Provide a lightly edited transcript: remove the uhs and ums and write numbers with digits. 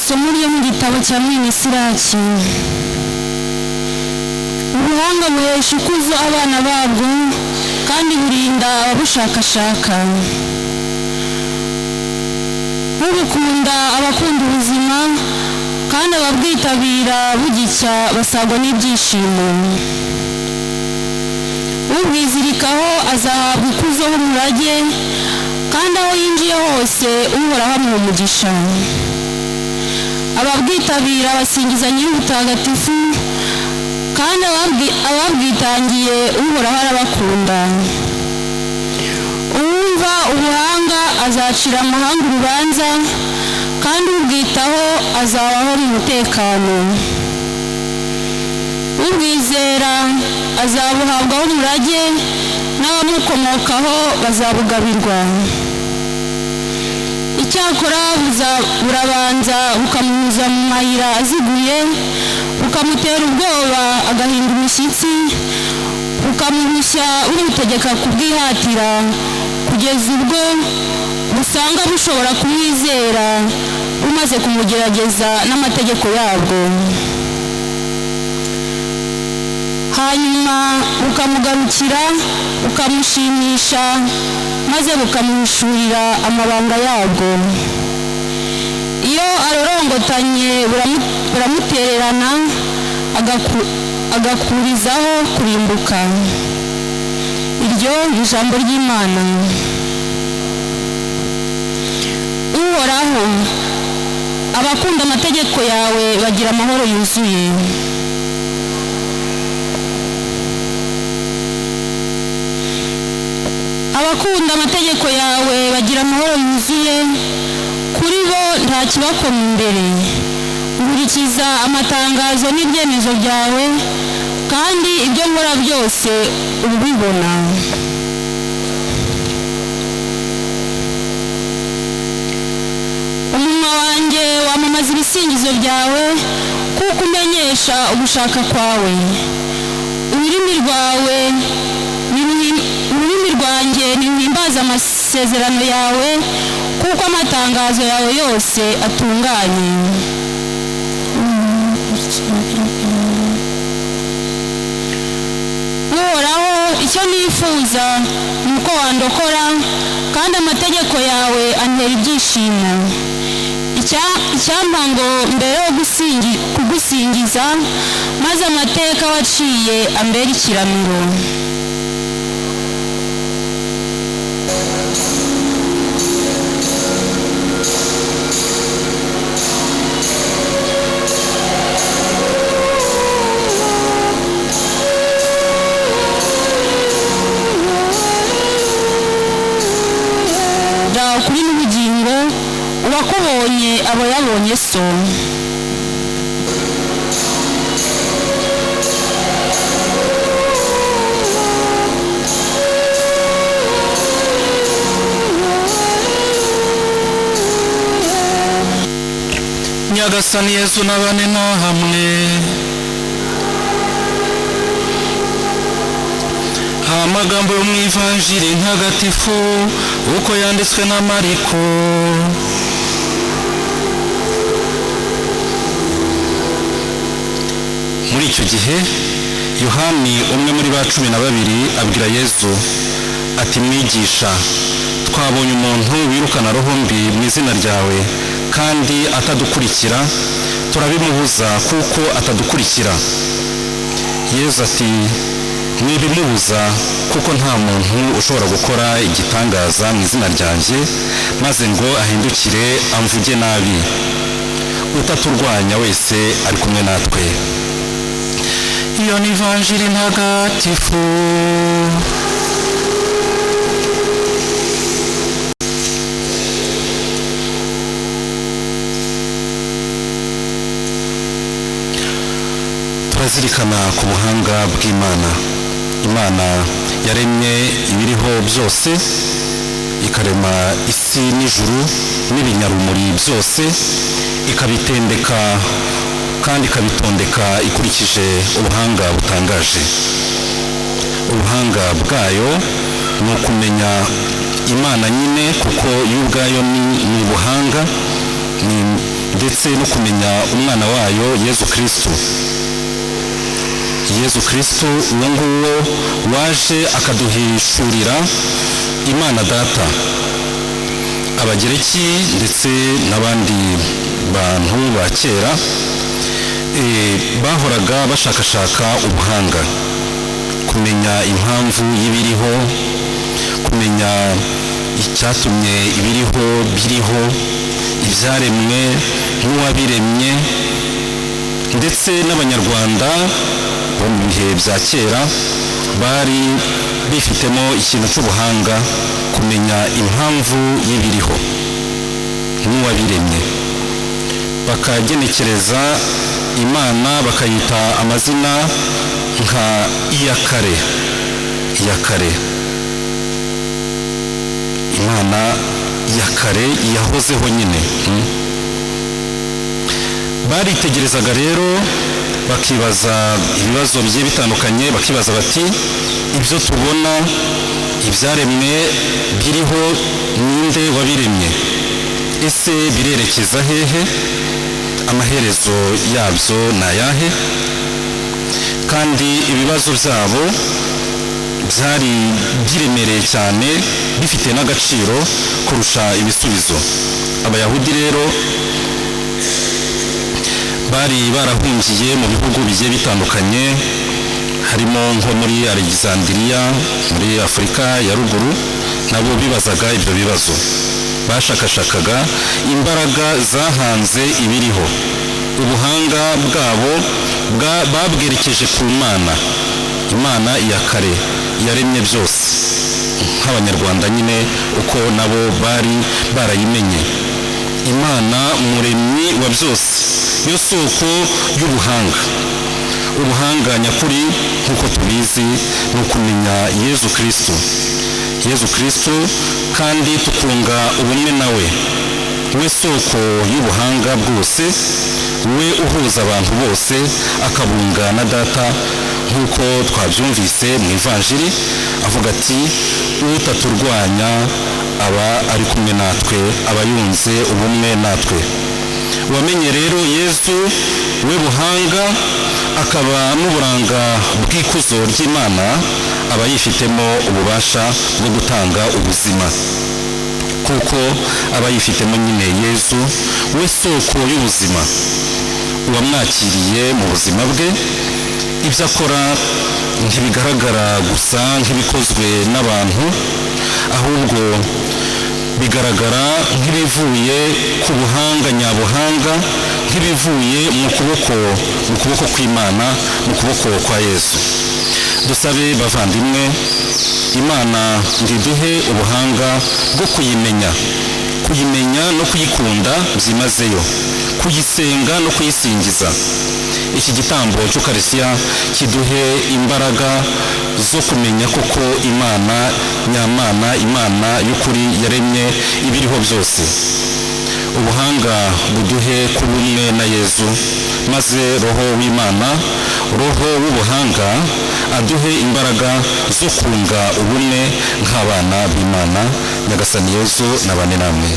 Isomo ryo mu gitabo cya Minisiraki. Ubuhanga buhesha ikuzo abana babwo kandi burinda ababushakashaka. Ubukunda abakunda ubuzima kandi ababwitabira bugicya basagwa n'ibyishimo. Ubwizirikaho azahabwa ikuzo h'umurage kandi aho yinjiye hose uhoraho amuha umugisha. Ababwitabira basingiza nyir'ubutagatifu kandi ababwitangiye uhoraho arabakunda. Uwumva ubuhanga azacira amahanga urubanza kandi ubwitaho azabaho mu mutekano. Ubwizera azabuhabwaho umurage n'abamukomokaho bazabugabirwa. Icyakora burabanza bukamunyuza mu mayira aziguye, bukamutera ubwoba agahinda imishyitsi, bukamurushya bumutegeka kubwihatira kugeza ubwo busanga bushobora kumwizera bumaze kumugerageza n'amategeko yabwo. Hanyuma bukamugarukira bukamushimisha maze bukamuhishurira amabanga yabwo. Iyo arorongotanye buramutererana agakurizaho kurimbuka. Iryo ni ijambo ry'Imana. Uhoraho, abakunda amategeko yawe bagira amahoro yuzuye. Abakunda amategeko yawe bagira amahoro yuzuye, kuri bo nta kibakoma imbere. Nkurikiza amatangazo n'ibyemezo byawe kandi ibyo nkora byose ubibona. Umunwa wanjye wamamaza ibisingizo byawe kuko umenyesha ugushaka kwawe. Ururimi rwanjye niruhimbaza amasezerano yawe kuko amatangazo yawe yose atunganye. Uhoraho, icyo nifuza ni uko wandokora kandi amategeko yawe antera ibyishimo. Icyampa ngo mbere yo kugusingiza maze amateka waciye ambere ikiramiro. Kuri n'ubugingo uwakubonye abo yabonye so. Nyagasani Yesu n'abane no hamwe. Amagambo yo mu Ivanjiri ntagatifu uko yanditswe na Mariko. Muri icyo gihe Yohani, umwe muri ba 12, abwira Yesu ati, mwigisha, twabonye umuntu wirukana roho mbi mu izina ryawe kandi atadukurikira, turabimubuza kuko atadukurikira. Yesu ati, mwibimubuza kuko nta muntu ushobora gukora igitangaza mu izina ryanjye maze ngo ahindukire amvuge nabi. Utaturwanya wese ari kumwe natwe. Iyo ni Ivanjiri ntagatifu. Turazirikana ku buhanga bw'Imana. Imana yaremye ibiriho byose, ikarema isi n'ijuru n'ibinyarumuri byose, ikabitendeka kandi ikabitondeka ikurikije ubuhanga butangaje. Ubuhanga bwayo ni ukumenya Imana nyine kuko yo ubwayo ni ubuhanga, ndetse no kumenya umwana wayo Yezu Kristo. Yezu Kristo uwo nguwo waje akaduhishurira Imana Data. Abagereki ndetse n'abandi bantu ba kera bahoraga bashakashaka ubuhanga, kumenya impamvu y'ibiriho, kumenya icyatumye ibiriho biriho, ibyaremwe n'uwabiremye. Ndetse n'Abanyarwanda bo mu bihe bya kera bari bifitemo ikintu cy'ubuhanga, kumenya impamvu y'ibiriho n'uwabiremye, bakagenekereza Imana bakayita amazina nka iyakare. Imana iyakare yahozeho nyine. Baritegerezaga rero bakibaza ibibazo bigiye bitandukanye, bakibaza bati ibyo tubona, ibyaremwe biriho, ninde wabiremye? Ese birerekeza hehe? Amaherezo yabyo ni ayahe? Kandi ibibazo byabo byari biremereye cyane, bifite n'agaciro kurusha ibisubizo. Abayahudi rero bari barahungiye mu bihugu bigiye bitandukanye, harimo nko muri Alexandria muri Afurika ya ruguru. Nabo bibazaga ibyo bibazo, bashakashakaga imbaraga zahanze ibiriho. Ubuhanga bwabo babwerekeje ku Imana iya kare yaremye byose, nk'Abanyarwanda nyine uko nabo bari barayimenye. Imana umuremyi wa byose, yo soko y'ubuhanga. Ubuhanga nyakuri nk'uko tubizi ni ukumenya Yezu Kristo, kandi tukunga ubumwe nawe, we soko y'ubuhanga bwose, we uhuza abantu bose akabunga na Data, nk'uko twabyumvise mu Ivanjiri avuga ati utaturwanya aba ari kumwe natwe, aba yunze ubumwe natwe. Wamenye rero Yezu we buhanga, akaba n'uburanga bw'ikuzo ry'Imana, aba yifitemo ububasha bwo gutanga ubuzima, kuko aba yifitemo nyine Yezu we soko y'ubuzima. Uwamwakiriye mu buzima bwe, ibyo akora ntibigaragara gusa nk'ibikozwe n'abantu, ahubwo bigaragara nk'ibivuye ku buhanga nyabuhanga, nk'ibivuye mu kuboko kw'Imana, mu kuboko kwa Yesu. Dusabe bavandimwe, Imana ndiduhe ubuhanga bwo kuyimenya no kuyikunda byimazeyo, kuyisenga no kuyisingiza. Iki gitambo cy'Ukarisitiya kiduhe imbaraga zo kumenya koko Imana nyamana, Imana y'ukuri yaremye ibiriho byose. Ubuhanga buduhe kuba umwe na Yezu, maze Roho w'Imana, Roho w'ubuhanga, aduhe imbaraga zo kunga ubumwe nk'abana b'Imana. Nyagasani Yezu nabane namwe.